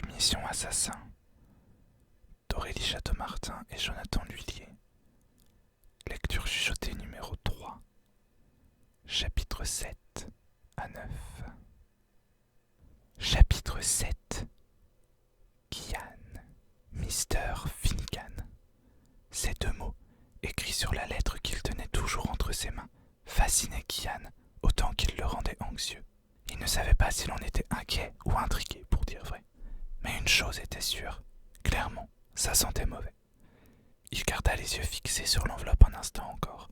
Mission Assassin d'Aurélie Château-Martin et Jonathan Lhuillier. Lecture chuchotée numéro 3. Chapitre 7 à 9. Chapitre 7. Kian, Mr. Finnegan. Ces deux mots, écrits sur la lettre qu'il tenait toujours entre ses mains, fascinaient Kian autant qu'ils le rendaient anxieux. Il ne savait pas s'il en était inquiet ou intrigué, pour dire vrai. Mais une chose était sûre, clairement, ça sentait mauvais. Il garda les yeux fixés sur l'enveloppe un instant encore,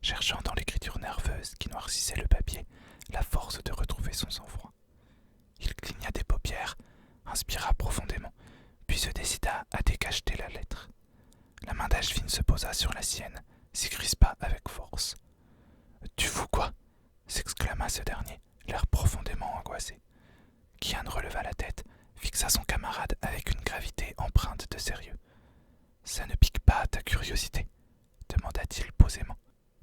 cherchant dans l'écriture nerveuse qui noircissait le papier la force de retrouver son sang-froid. Il cligna des paupières, inspira profondément, puis se décida à décacheter la lettre. La main d'Ashvin se posa sur la sienne, s'y crispa avec force. « Tu fous quoi ?» s'exclama ce dernier, l'air profondément angoissé. Kian releva la tête, fixa son camarade avec une gravité empreinte de sérieux. « Ça ne pique pas ta curiosité ?» demanda-t-il posément.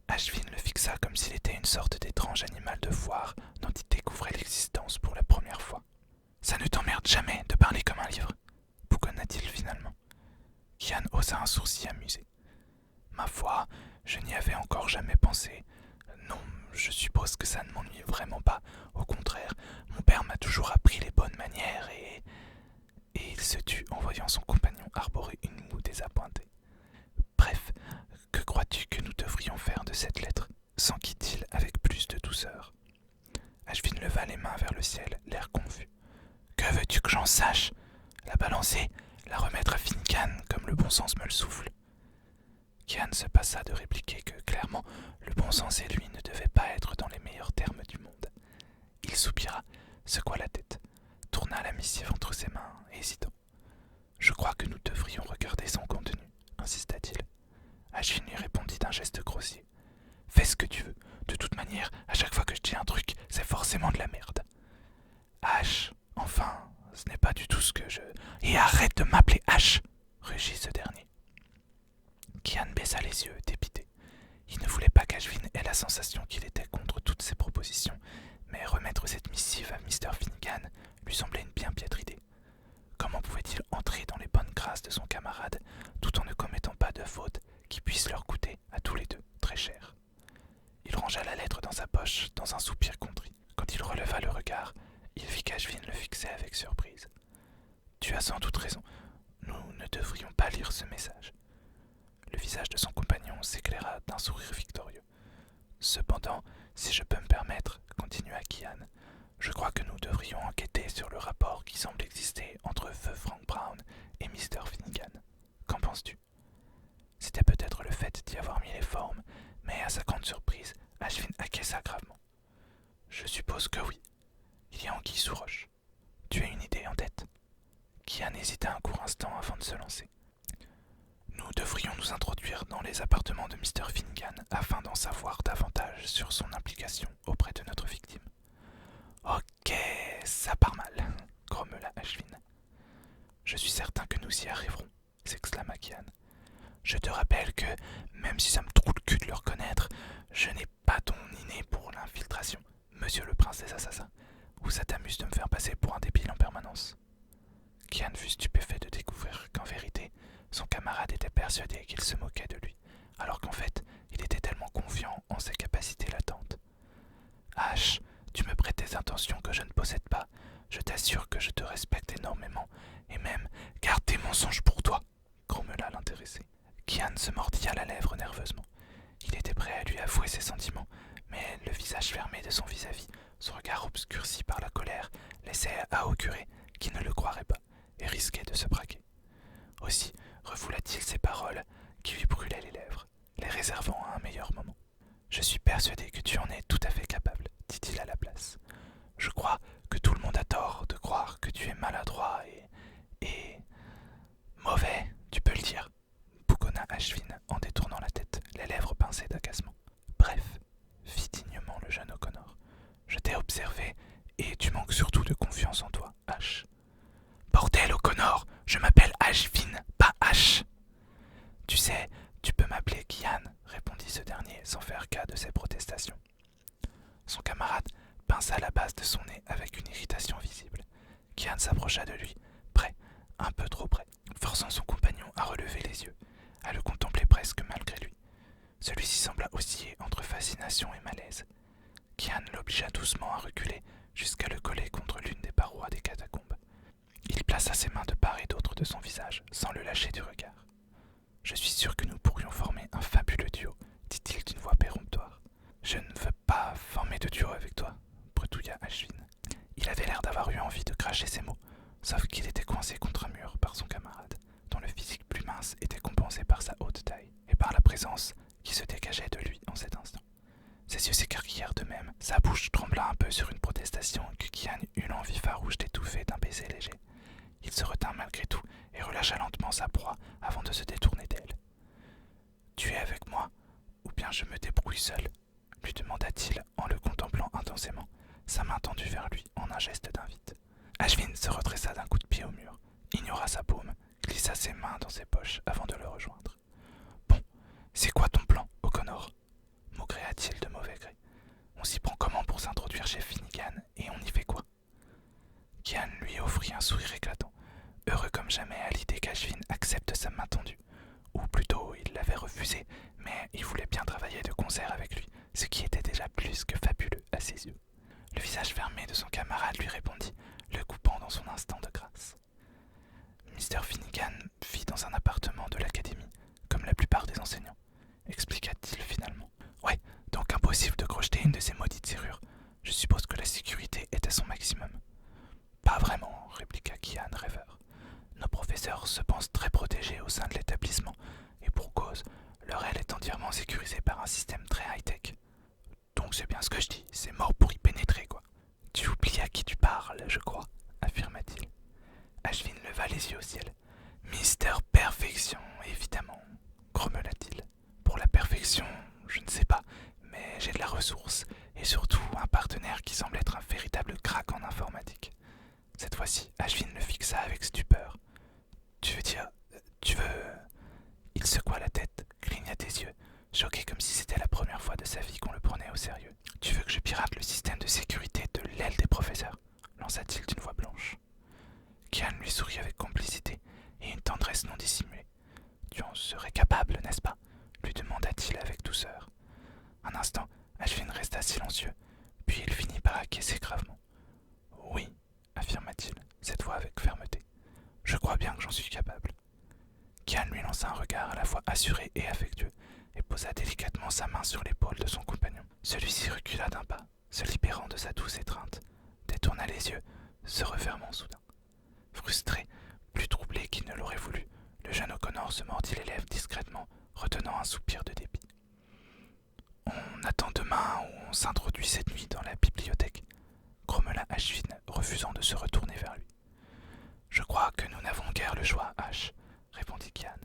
Ashvin le fixa comme s'il était une sorte d'étrange animal de foire dont il découvrait l'existence pour la première fois. « Ça ne t'emmerde jamais de parler comme un livre ?» bougonna-t-il finalement. Kian haussa un sourcil amusé. « Ma foi, je n'y avais encore jamais pensé. Non, je suppose que ça ne m'ennuie vraiment pas. Au contraire, mon père m'a toujours appris les bonnes manières et il se tut en voyant son compagnon arborer une moue désappointée. Bref, que crois-tu que nous devrions faire de cette lettre s'enquit-il avec plus de douceur. Ashvin leva les mains vers le ciel, l'air confus. Que veux-tu que j'en sache? La balancer, la remettre à Finnegan comme le bon sens me le souffle. Kian se passa de répliquer que, clairement, le bon sens et lui ne devaient pas être dans les meilleurs termes du monde. Il soupira, secoua la tête, tourna la missive entre ses mains, hésitant. « Je crois que nous devrions regarder son contenu, » insista-t-il. Ashvin lui répondit d'un geste grossier. « Fais ce que tu veux. De toute manière, à chaque fois que je dis un truc, c'est forcément de la merde. »« Ash, enfin, ce n'est pas du tout ce que je... »« Et arrête de m'appeler Ash !» rugit ce dernier. Kian baissa les yeux, dépité. Il ne voulait pas qu'Ashvin ait la sensation qu'il était contre toutes ses propositions, mais remettre cette missive à Mr. Finnegan lui semblait une bien piètre idée. Comment pouvait-il entrer dans les bonnes grâces de son camarade tout en ne commettant pas de fautes qui puissent leur coûter à tous les deux très cher? Il rangea la lettre dans sa poche dans un soupir contrit. Quand il releva le regard, il vit qu'Ashvin le fixait avec surprise. « Tu as sans doute raison, nous ne devrions pas lire ce message. » Le visage de son compagnon s'éclaira d'un sourire victorieux. « Cependant, si je peux me permettre, continua Kian, je crois que nous devrions enquêter sur le rapport qui semble exister entre feu Frank Brown et Mr. Finnegan. Qu'en penses-tu » C'était peut-être le fait d'y avoir mis les formes, mais à sa grande surprise, Ashvin acquiesça gravement. « Je suppose que oui. Il y a anguille sous roche. Tu as une idée en tête ?» Kian hésita un court instant avant de se lancer. Nous devrions nous introduire dans les appartements de Mr. Finnegan afin d'en savoir davantage sur son implication auprès de notre victime. « Ok, ça part mal, » grommela Ashvin. « Je suis certain que nous y arriverons, » s'exclama Kian. « Je te rappelle que, même si ça me trouve le cul de le reconnaître, je n'ai pas ton inné pour l'infiltration, monsieur le prince des assassins, ou ça t'amuse de me faire passer pour un débile en permanence ?» Kian fut stupéfait de découvrir qu'en vérité, son camarade était persuadé qu'il se moquait de lui, alors qu'en fait, il était tellement confiant en ses capacités latentes. « Ash, tu me prêtes des intentions que je ne possède pas. Je t'assure que je te respecte énormément, et même garde tes mensonges pour toi, » grommela l'intéressé. Kian se mordit à la lèvre nerveusement. Il était prêt à lui avouer ses sentiments, mais le visage fermé de son vis-à-vis, son regard obscurci par la colère, laissait à augurer qu'il ne le croirait pas et risquait de se braquer. Aussi refoula-t-il ces paroles qui lui brûlaient les lèvres, les réservant à un meilleur moment. « Je suis persuadé que tu en es tout à fait capable, » dit-il à la place. « Je crois que tout le monde a tort de croire que tu es maladroit et... mauvais, tu peux le dire, » bougonna Ashvin en détournant la tête, les lèvres pincées d'agacement. « Bref, » fit dignement le jeune O'Connor, « je t'ai observé et tu manques surtout de confiance en toi, Ash. »« Bordel, O'Connor, je m'appelle Ashvin, pas Ash. »« Tu sais, tu peux m'appeler Kian, » répondit ce dernier sans faire cas de ses protestations. Son camarade pinça la base de son nez avec une irritation visible. s'approcha de lui, près, un peu trop près, forçant son compagnon à relever les yeux, à le contempler presque malgré lui. Celui-ci sembla osciller entre fascination et malaise. Kian l'obligea doucement à reculer jusqu'à le coller contre l'une des parois des catacombes. Il plaça ses mains de part et d'autre de son visage, sans le lâcher du regard. « Je suis sûr que nous pourrions former un fabuleux duo, dit-il d'une voix péremptoire. Je ne veux pas former de duo avec toi, bredouilla Ashvin. Il avait l'air d'avoir eu envie de cracher ses mots, sauf qu'il était coincé contre un mur par son camarade, dont le physique plus mince était compensé par sa haute taille et par la présence qui se dégageait de lui en cet instant. Ses yeux s'écarquillèrent d'eux-mêmes, sa bouche trembla un peu sur une protestation que Kian eut l'envie farouche d'étouffer d'un baiser léger. Il se retint malgré tout et relâcha lentement sa proie avant de se détourner d'elle. « Tu es avec moi, ou bien je me débrouille seul ?» lui demanda-t-il en le contemplant intensément, sa main tendue vers lui en un geste d'invite. Ashvin se redressa d'un coup de pied au mur, ignora sa paume, glissa ses mains dans ses poches avant de le rejoindre. « Bon, c'est quoi ton plan, O'Connor ?» maugréa-t-il de mauvais gré. « On s'y prend comment pour s'introduire chez Finnegan et on y fait quoi ?» Kian lui offrit un sourire éclatant, heureux comme jamais à l'idée qu'Ashvin accepte sa main tendue. Ou plutôt, il l'avait refusée, mais il voulait bien travailler de concert avec lui, ce qui était déjà plus que fabuleux à ses yeux. Le visage fermé de son camarade lui répondit, le coupant dans son instant de grâce. Mr. Finnegan vit dans un appartement de l'académie, comme la plupart des enseignants, expliqua-t-il finalement. Ouais, donc impossible de crocheter une de ces maudites serrures. Je suppose que la sécurité est à son maximum. Pas vraiment, répliqua Kian, rêveur. Nos professeurs se pensent très protégés au sein de l'établissement, et pour cause, leur aile est entièrement sécurisée par un système très high-tech. Donc c'est bien ce que je dis, c'est mort pour y pénétrer, quoi. Tu oublies à qui tu parles, je crois, affirma-t-il. Ashvin leva les yeux au ciel. Mister Perfection, évidemment, grommela-t-il. Pour la perfection, je ne sais pas, mais j'ai de la ressource, et surtout un partenaire qui semble être un véritable crack en informatique. Cette fois-ci, Ashvin le fixa avec stupeur. Tu veux dire, tu veux... Il secoua la tête, cligna des yeux, choqué comme si c'était la première fois de sa vie qu'on le prenait au sérieux. Tu veux que je pirate le système de sécurité de l'aile des professeurs, lança-t-il d'une voix blanche. Kian lui sourit avec complicité et une tendresse non dissimulée. Tu en serais capable, n'est-ce pas lui demanda-t-il avec douceur. Un instant, Ashvin resta silencieux, puis il finit par acquiescer gravement. Oui, affirma-t-il, cette fois avec fermeté. Je crois bien que j'en suis capable. Kian lui lança un regard à la fois assuré et affectueux, et posa délicatement sa main sur l'épaule de son compagnon. Celui-ci recula d'un pas, se libérant de sa douce étreinte, détourna les yeux, se refermant soudain. Frustré, plus troublé qu'il ne l'aurait voulu, le jeune O'Connor se mordit les lèvres discrètement, retenant un soupir de dépit. On attend demain ou on s'introduit cette nuit dans la bibliothèque, grommela Ashvin, refusant de se retourner vers lui. Je crois que nous n'avons guère le choix, Ash, répondit Kian.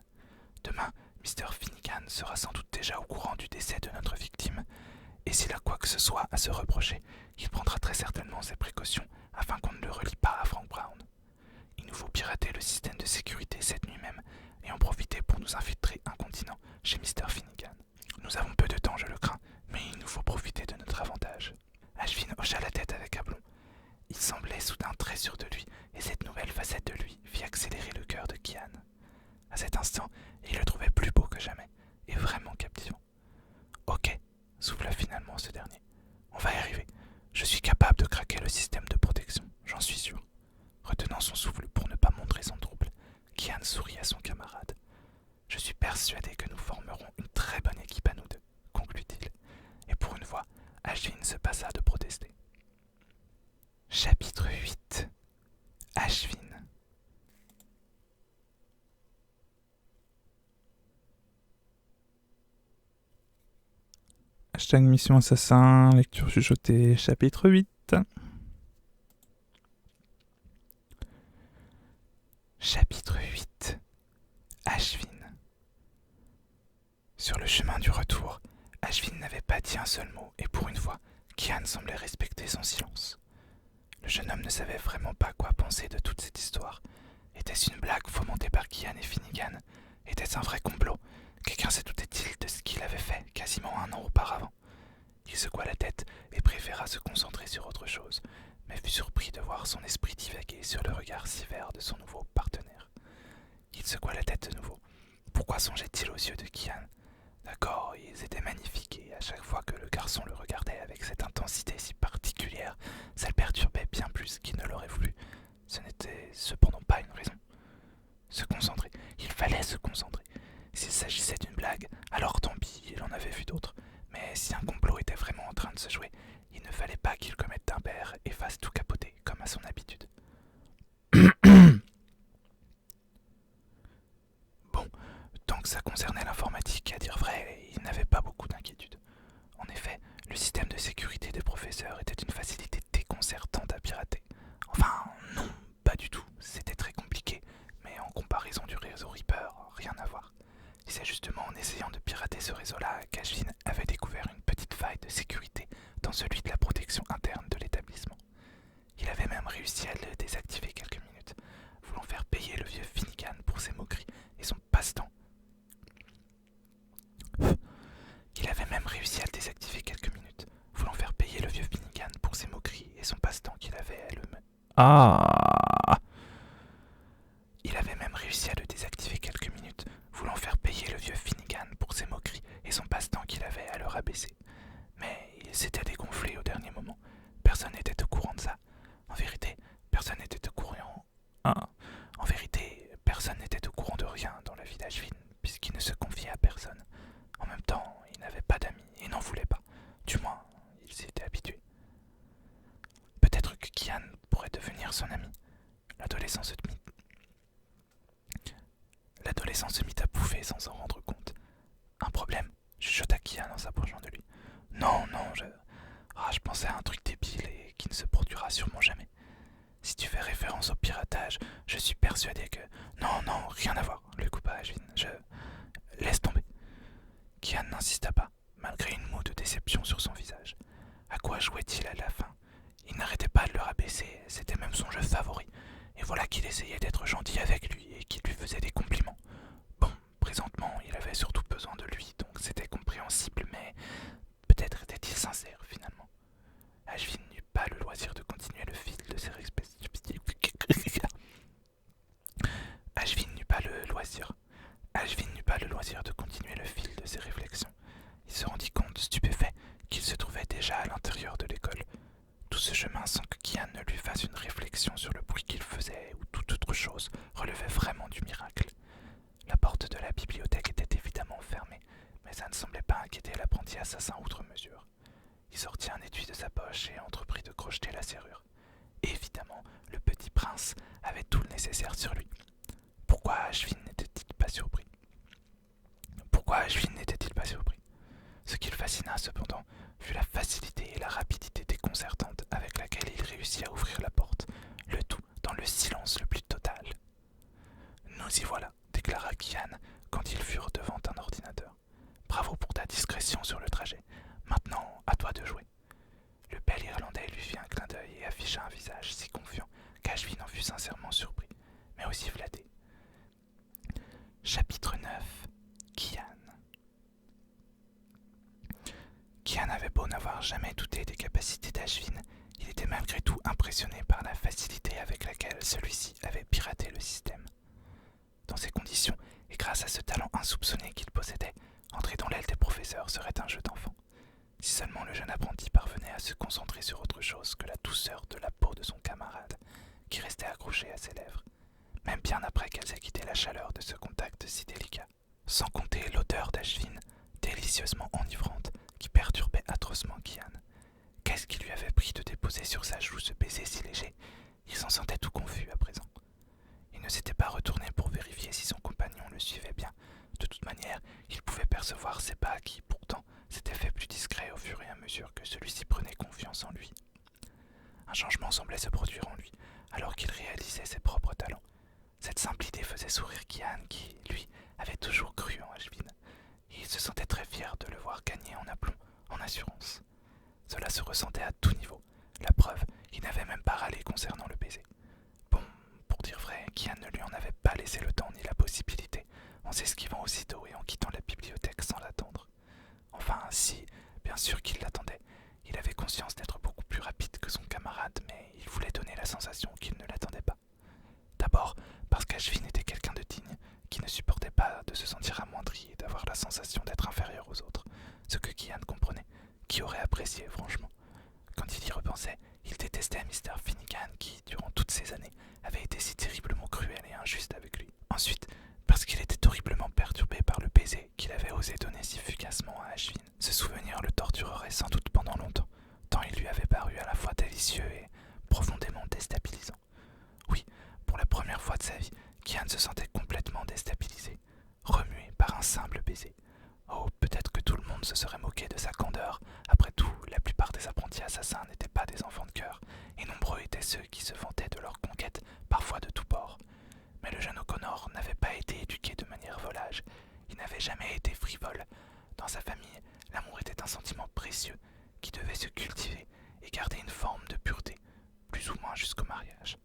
Demain, Mr. Finnegan sera sans doute déjà au courant du décès de notre victime, et s'il a quoi que ce soit à se reprocher, il prendra très certainement ses précautions afin qu'on ne le relie pas à Frank Brown. Il nous faut pirater le système de sécurité cette nuit même et en profiter pour nous infiltrer incontinent chez Mr. Finnegan. Nous avons peu de temps, je le crains, mais il nous faut profiter de notre avantage. Ashvin hocha la tête avec aplomb. Il semblait soudain très sûr de lui, et cette nouvelle facette de lui fit accélérer le cœur de Kian. À cet instant, il le trouvait plus beau que jamais, et vraiment captivant. « Ok », souffla finalement ce dernier. « On va y arriver. Je suis capable de craquer le système de protection, j'en suis sûr. » Retenant son souffle pour ne pas montrer son trouble, Kian sourit à son camarade. « Je suis persuadé que nous formerons une très bonne équipe à nous deux, » conclut-il. Et pour une fois, Ashvin se passa de protester. Chapitre 8. Ashvin. Hashtag Mission Assassin, lecture chuchotée, chapitre 8. Chapitre 8. Ashvin. Sur le chemin du retour, Ashvin n'avait pas dit un seul mot, et pour une fois, Kian semblait respecter son silence. Le jeune homme ne savait vraiment pas quoi penser de toute cette histoire. Était-ce une blague fomentée par Kian et Finnegan? Était-ce un vrai complot? Quelqu'un se doutait-il de ce qu'il avait fait quasiment un an auparavant? Il secoua la tête et préféra se concentrer sur autre chose, mais fut surpris de voir son esprit divaguer sur le regard si vert de son nouveau partenaire. Il secoua la tête de nouveau. Pourquoi songeait-il aux yeux de Kian? D'accord, ils étaient magnifiques, et à chaque fois que le garçon le regardait avec cette intensité si particulière, ça le perturbait bien plus qu'il ne l'aurait voulu. Ce n'était cependant pas une raison. Se concentrer, il fallait se concentrer. S'il s'agissait d'une blague, alors tant pis, il en avait vu d'autres. Mais si un complot était vraiment en train de se jouer, il ne fallait pas qu'il commette d'impair et fasse tout capoter, comme à son habitude. Bon, tant que ça concernait l'informatique, à dire vrai, il n'avait pas beaucoup d'inquiétude. En effet, le système de sécurité des professeurs était une facilité déconcertante à pirater. Enfin, non, pas du tout, c'était très compliqué, mais en comparaison du réseau Reaper, rien à voir. Et c'est justement en essayant de pirater ce réseau-là qu'Ashvin avait découvert une petite faille de sécurité dans celui de la protection interne de l'établissement. Il avait même réussi à le désactiver quelques minutes, voulant faire payer le vieux Finnegan pour ses moqueries et son passe-temps. Il avait même réussi à le désactiver quelques minutes, voulant faire payer le vieux Finnegan pour ses moqueries et son passe-temps qu'il avait à le... Ah! Il avait même réussi à le désactiver quelques minutes, voulant faire payer le vieux Finnegan pour ses moqueries et son passe-temps qu'il avait à le rabaisser. Mais il s'était dégonflé au dernier moment. Personne n'était au courant de ça. En vérité, personne n'était au courant. En vérité, personne n'était au courant de rien dans la vie d'Ashvin, puisqu'il ne se confiait à personne. En même temps, il n'avait pas d'amis et n'en voulait pas. Du moins, il s'y était habitué. Peut-être que Kian pourrait devenir son ami. L'adolescent se mit à bouffer sans s'en rendre compte. Un problème, chuchota Kian en s'approchant de lui. Non, je pensais à un truc débile et qui ne se produira sûrement jamais. Si tu fais référence au piratage, je suis persuadé que... Non, rien à voir, le coupa Ashvin. Laisse tomber. Kian n'insista pas, malgré une moue de déception sur son visage. À quoi jouait-il à la fin? Il n'arrêtait pas de le rabaisser, c'était même son jeu favori. Et voilà qu'il essayait d'être gentil avec lui et qu'il lui faisait des compliments. Bon, présentement, il avait surtout besoin de lui, donc c'était compréhensible, mais peut-être était-il sincère finalement. Ashvin n'eut pas le loisir de continuer le fil de ses réflexions. Il se rendit compte, stupéfait, qu'il se trouvait déjà à l'intérieur de l'école. Tout ce chemin sans que Kian ne lui fasse une réflexion sur le bruit qu'il faisait ou toute autre chose relevait vraiment du miracle. La porte de la bibliothèque était évidemment fermée, mais ça ne semblait pas inquiéter l'apprenti assassin outre mesure. Il sortit un étui de sa poche et entreprit de crocheter la serrure. Évidemment, le petit prince avait tout le nécessaire sur lui. Pourquoi Ashvin n'était-il pas surpris? Ce qui le fascina cependant fut la facilité et la rapidité déconcertante avec laquelle il réussit à ouvrir la porte, le tout dans le silence le plus total. Nous y voilà, déclara Kian quand ils furent devant un ordinateur. Bravo pour ta discrétion sur le trajet. Maintenant, à toi de jouer. Le bel Irlandais lui fit un clin d'œil et afficha un visage si confiant qu'Ashvin en fut sincèrement surpris, mais aussi flatté. Chapitre 9. Kian. Kian avait beau n'avoir jamais douté des capacités d'Ashvin, il était malgré tout impressionné par la facilité avec laquelle celui-ci avait piraté le système. Dans ces conditions, et grâce à ce talent insoupçonné qu'il possédait, entrer dans l'aile des professeurs serait un jeu d'enfant. Si seulement le jeune apprenti parvenait à se concentrer sur autre chose que la douceur de la peau de son camarade, qui restait accrochée à ses lèvres, même bien après qu'elles aient quitté la chaleur de ce contact si délicat. Sans compter l'odeur d'Ashvin, délicieusement enivrante, qui perturbait atrocement Kian. Qu'est-ce qui lui avait pris de déposer sur sa joue ce baiser si léger? Il s'en sentait tout confus à présent. Il ne s'était pas retourné pour vérifier si son compagnon le suivait bien. De toute manière, il pouvait percevoir ses pas qui, pourtant, s'étaient fait plus discrets au fur et à mesure que celui-ci prenait confiance en lui. Un changement semblait se produire en lui, alors qu'il réalisait ses propres talents. Cette simple idée faisait sourire Kian, qui, lui, avait toujours cru en Ashvin. Et il se sentait très fier de le voir gagner en aplomb, en assurance. Cela se ressentait à tout niveau. La preuve, il n'avait même pas râlé concernant le baiser. Bon, pour dire vrai, Kian ne lui en avait pas laissé le temps ni la possibilité, en s'esquivant aussitôt et en quittant la bibliothèque sans l'attendre. Enfin, si, bien sûr qu'il l'attendait, il avait conscience d'être beaucoup plus rapide que son camarade camarade, mais il voulait donner la sensation qu'il ne l'attendait pas. D'abord, parce qu'Ashvin était quelqu'un de digne, qui ne supportait pas de se sentir amoindri et d'avoir la sensation d'être inférieur aux autres, ce que Kian comprenait, qui aurait apprécié franchement. Quand il y repensait, il détestait Mr. Finnegan qui, durant toutes ces années, avait été si terriblement cruel et injuste avec lui. Ensuite, parce qu'il était horriblement perturbé par le baiser qu'il avait osé donner si fugacement à Ashvin. Ce souvenir le torturerait sans doute pendant longtemps, tant il lui avait paru à la fois délicieux et profondément déstabilisant. Oui, pour la première fois de sa vie, Kian se sentait complètement déstabilisé, remué par un simple baiser. Oh, peut-être que tout le monde se serait moqué de sa candeur. Après tout, la plupart des apprentis assassins n'étaient pas des enfants de cœur, et nombreux étaient ceux qui se vantaient de leur conquête, parfois de tous bords. Mais le jeune O'Connor n'avait pas été éduqué de manière volage. Il n'avait jamais été frivole. Dans sa famille, l'amour était un sentiment précieux qui devait se cultiver et garder une forme de pureté, plus ou moins jusqu'au mariage.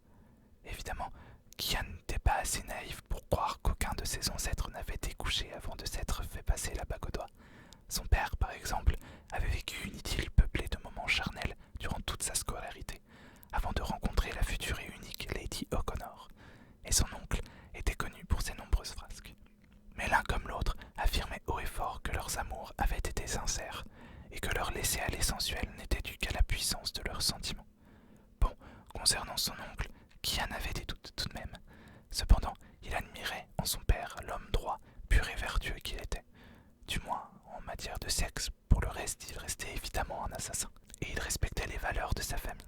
Évidemment, Kian n'était pas assez naïf pour croire qu'aucun de ses ancêtres n'avait découché avant de s'être fait passer la bague au doigt. Son père, par exemple, avait vécu une idylle peuplée de moments charnels durant toute sa scolarité, avant de rencontrer la future et unique Lady O'Connor. Et son oncle était connu pour ses nombreuses frasques. Mais l'un comme l'autre affirmaient haut et fort que leurs amours avaient été sincères, et que leur laisser-aller sensuel n'était dû qu'à la puissance de leurs sentiments. Bon, concernant son oncle, Kian avait des doutes tout de même. Cependant, il admirait en son père l'homme droit, pur et vertueux qu'il était. Du moins, en matière de sexe, pour le reste, il restait évidemment un assassin. Et il respectait les valeurs de sa famille.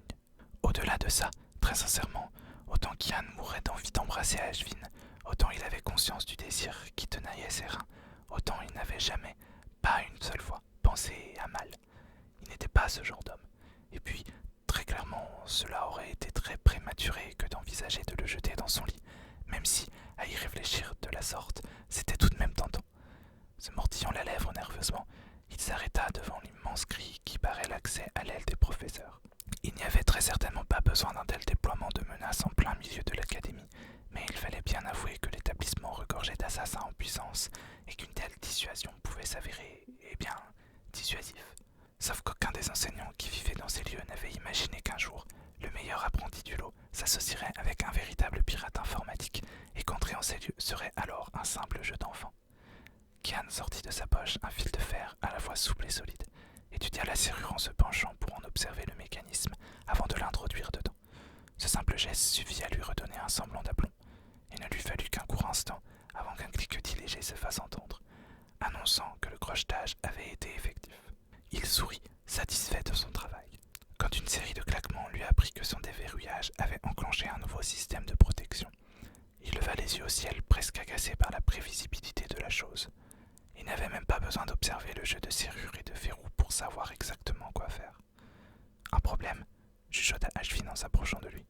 Au-delà de ça, très sincèrement, autant Kian mourait d'envie d'embrasser Ashvin, autant il avait conscience du désir qui tenaillait ses reins, autant il n'avait jamais, pas une seule fois, pensé à mal. Il n'était pas ce genre d'homme. Et puis, très clairement, cela aurait été très prématuré que d'envisager de le jeter dans son lit, même si, à y réfléchir de la sorte, c'était tout de même tentant. Se mortillant la lèvre nerveusement, il s'arrêta devant l'immense grille qui barrait l'accès à l'aile des professeurs. Il n'y avait très certainement pas besoin d'un tel déploiement de menaces en plein milieu de l'académie, mais il fallait bien avouer que l'établissement regorgeait d'assassins en puissance et qu'une telle dissuasion pouvait s'avérer, dissuasif. Sauf qu'aucun des enseignants qui vivaient dans ces lieux n'avait imaginé qu'un jour, le meilleur apprenti du lot s'associerait avec un véritable pirate informatique et qu'entrer en ces lieux serait alors un simple jeu d'enfant. Kian sortit de sa poche un fil de fer à la fois souple et solide, étudia la serrure en se penchant pour en observer le mécanisme avant de l'introduire dedans. Ce simple geste suffit à lui redonner un semblant d'aplomb. Il ne lui fallut qu'un court instant avant qu'un cliquetis léger se fasse entendre, annonçant que le crochetage avait été effectif. Il sourit, satisfait de son travail, quand une série de claquements lui apprit que son déverrouillage avait enclenché un nouveau système de protection. Il leva les yeux au ciel, presque agacé par la prévisibilité de la chose. Il n'avait même pas besoin d'observer le jeu de serrure et de verrou pour savoir exactement quoi faire. Un problème, chuchota Ashvin en s'approchant de lui.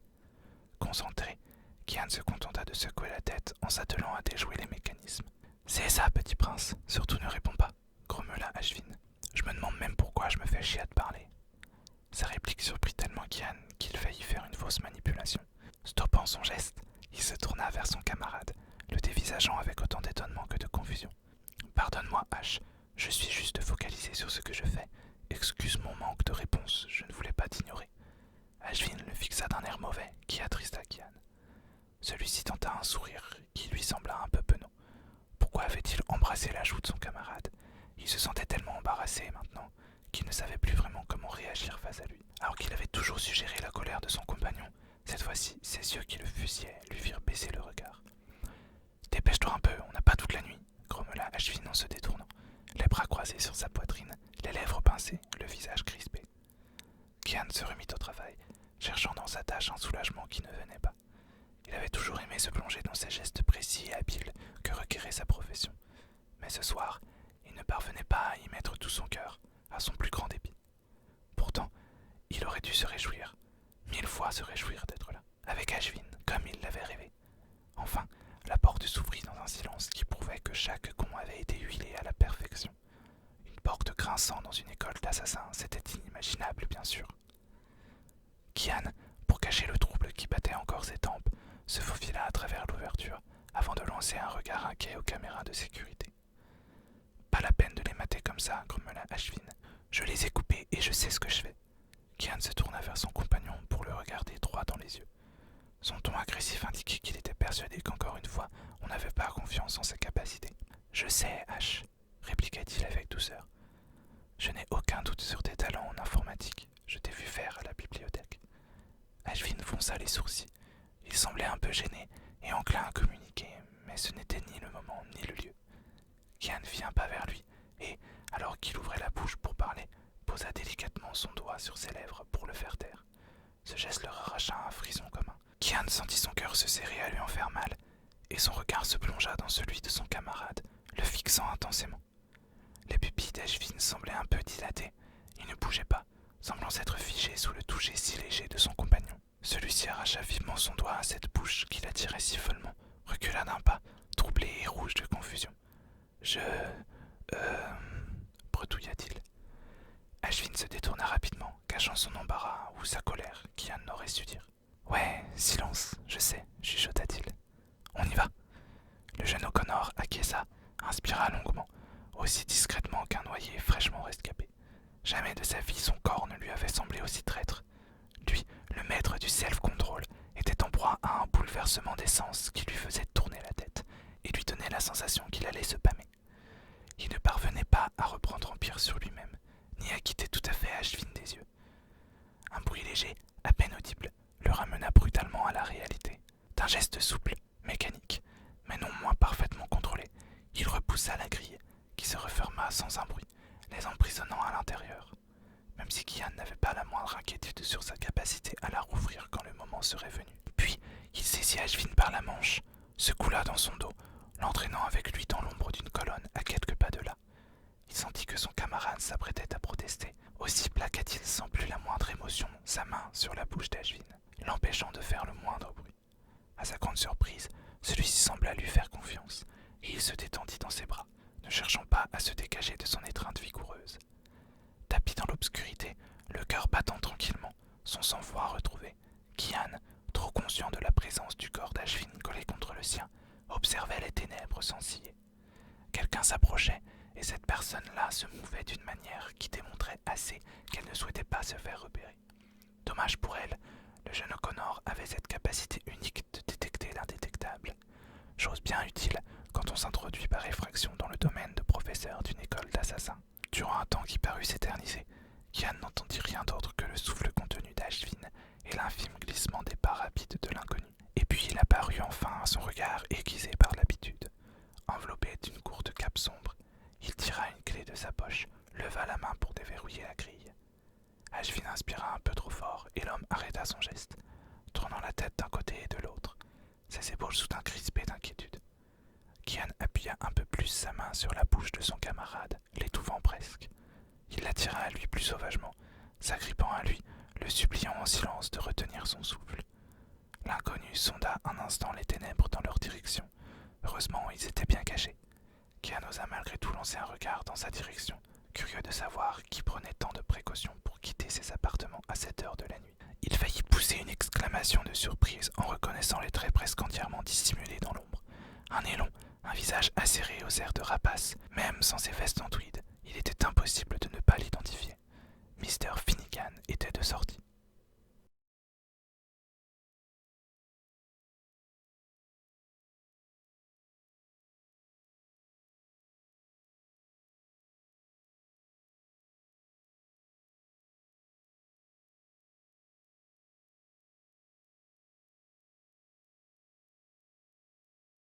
Concentré, Kian se contenta de secouer la tête en s'attelant à déjouer les mécanismes. « C'est ça, petit prince, surtout ne réponds pas », grommela Ashvin. « Je me demande même pourquoi je me fais chier à te parler. » Sa réplique surprit tellement Kian qu'il faillit faire une fausse manipulation. Stoppant son geste, il se tourna vers son camarade, le dévisageant avec autant d'étonnement que de confusion. « Pardonne-moi, Ash, je suis juste focalisé sur ce que je fais. Excuse mon manque de réponse, je ne voulais pas t'ignorer. » Ashvin le fixa d'un air mauvais qui attrista Kian. Celui-ci tenta un sourire qui lui sembla un peu penaud. Pourquoi avait-il embrassé la joue de son camarade? Il se sentait tellement embarrassé maintenant qu'il ne savait plus vraiment comment réagir face à lui. Alors qu'il avait toujours su gérer la colère de son compagnon, cette fois-ci, ses yeux qui le fusillaient lui firent baisser le regard. « Dépêche-toi un peu, on n'a pas toute la nuit », grommela Ashvin en se détournant, les bras croisés sur sa poitrine, les lèvres pincées, le visage crispé. Kian se remit au travail, cherchant dans sa tâche un soulagement qui ne venait pas. Il avait toujours aimé se plonger dans ces gestes précis et habiles que requérait sa profession. Mais ce soir, il ne parvenait pas à y mettre tout son cœur, à son plus grand dépit. Pourtant, il aurait dû se réjouir, 1000 fois se réjouir d'être là, avec Ashvin, comme il l'avait rêvé. Enfin, la porte s'ouvrit dans un silence qui prouvait que chaque con avait été huilé à la perfection. Une porte grinçant dans une école d'assassins, c'était inimaginable, bien sûr. Kian, pour cacher le trouble qui battait encore ses tempes, se faufila à travers l'ouverture avant de lancer un regard inquiet aux caméras de sécurité. « Pas la peine de les mater comme ça, grommela Ashvin. Je les ai coupés et je sais ce que je fais. » Kian se tourna vers son compagnon pour le regarder droit dans les yeux. Son ton agressif indiquait qu'il était persuadé qu'encore une fois, on n'avait pas confiance en ses capacités. « Je sais, Ash, répliqua-t-il avec douceur. Je n'ai aucun doute sur tes talents en informatique. Je t'ai vu faire à la bibliothèque. » Ashvin fronça les sourcils. Il semblait un peu gêné et enclin à communiquer, mais ce n'était ni le moment ni le lieu. Kian fit un pas vers lui et, alors qu'il ouvrait la bouche pour parler, posa délicatement son doigt sur ses lèvres pour le faire taire. Ce geste leur arracha un frisson commun. Kian sentit son cœur se serrer à lui en faire mal, et son regard se plongea dans celui de son camarade, le fixant intensément. Les pupilles d'Ashvin semblaient un peu dilatées. Il ne bougeait pas, semblant s'être figé sous le toucher si léger de son compagnon. Celui-ci arracha vivement son doigt à cette bouche qui l'attirait si follement, recula d'un pas, troublé et rouge de confusion. Bredouilla-t-il. Ashvin se détourna rapidement, cachant son embarras ou sa colère, Kian n'aurait su dire. Ouais, silence, je sais, chuchota-t-il. On y va. Le jeune O'Connor acquiesça, inspira longuement, aussi discrètement qu'un noyé fraîchement rescapé. Jamais de sa vie son corps ne lui avait semblé aussi traître. Lui, le maître du self-control, était en proie à un bouleversement des sens qui lui faisait tourner la tête et lui donnait la sensation qu'il allait se pâmer. Il ne parvenait pas à reprendre empire sur lui-même, ni à quitter tout à fait Ashvin des yeux. Un bruit léger, à peine audible, le ramena brutalement à la réalité. D'un geste souple, mécanique, mais non moins parfaitement contrôlé, il repoussa la grille, qui se referma sans un bruit, les emprisonnant à l'intérieur. Même si Kian n'avait pas la moindre inquiétude sur sa capacité à la rouvrir quand le moment serait venu. Puis, il saisit Ashvin par la manche, se coula dans son dos, l'entraînant avec lui dans l'ombre d'une colonne à quelques pas de là. Il sentit que son camarade s'apprêtait à protester. Aussi plaqua-t-il sans plus la moindre émotion sa main sur la bouche d'Ashvin, l'empêchant de faire le moindre bruit. À sa grande surprise, celui-ci sembla lui faire confiance, et il se détendit dans ses bras, ne cherchant pas à se dégager de son étreinte vigoureuse. Tapi dans l'obscurité, le cœur battant tranquillement, son sang-froid retrouvé, Kian, trop conscient de la présence du corps d'Ashvin collé contre le sien, observait les ténèbres sans ciller. Quelqu'un s'approchait, et cette personne-là se mouvait d'une manière qui démontrait assez qu'elle ne souhaitait pas se faire repérer. Dommage pour elle, le jeune O'Connor avait cette capacité unique de détecter l'indétectable. Chose bien utile quand on s'introduit par effraction dans le domaine de professeur d'une école d'assassins. Durant un temps qui parut s'éterniser, Kian n'entendit rien d'autre que le souffle contenu d'Ashvin et l'infime glissement des pas rapides de l'inconnu. Et puis il apparut enfin à son regard aiguisé par l'habitude. Enveloppé d'une courte cape sombre, il tira une clé de sa poche, leva la main pour déverrouiller la grille. Ashvin inspira un peu trop fort et l'homme arrêta son geste, tournant la tête d'un côté et de l'autre, ses épaules soudain crispées d'inquiétude. Kian appuya un peu plus sa main sur la bouche de son camarade, l'étouffant presque. Il l'attira à lui plus sauvagement, s'agrippant à lui, le suppliant en silence de retenir son souffle. L'inconnu sonda un instant les ténèbres dans leur direction. Heureusement, ils étaient bien cachés. Kian osa malgré tout lancer un regard dans sa direction, curieux de savoir qui prenait tant de précautions pour quitter ses appartements à cette heure de la nuit. Il faillit pousser une exclamation de surprise en reconnaissant les traits presque entièrement dissimulés dans l'ombre. Un nez long, un visage acéré aux airs de rapace, même sans ses vestes en tweed, il était impossible de ne pas l'identifier. Mr. Finnegan était de sortie.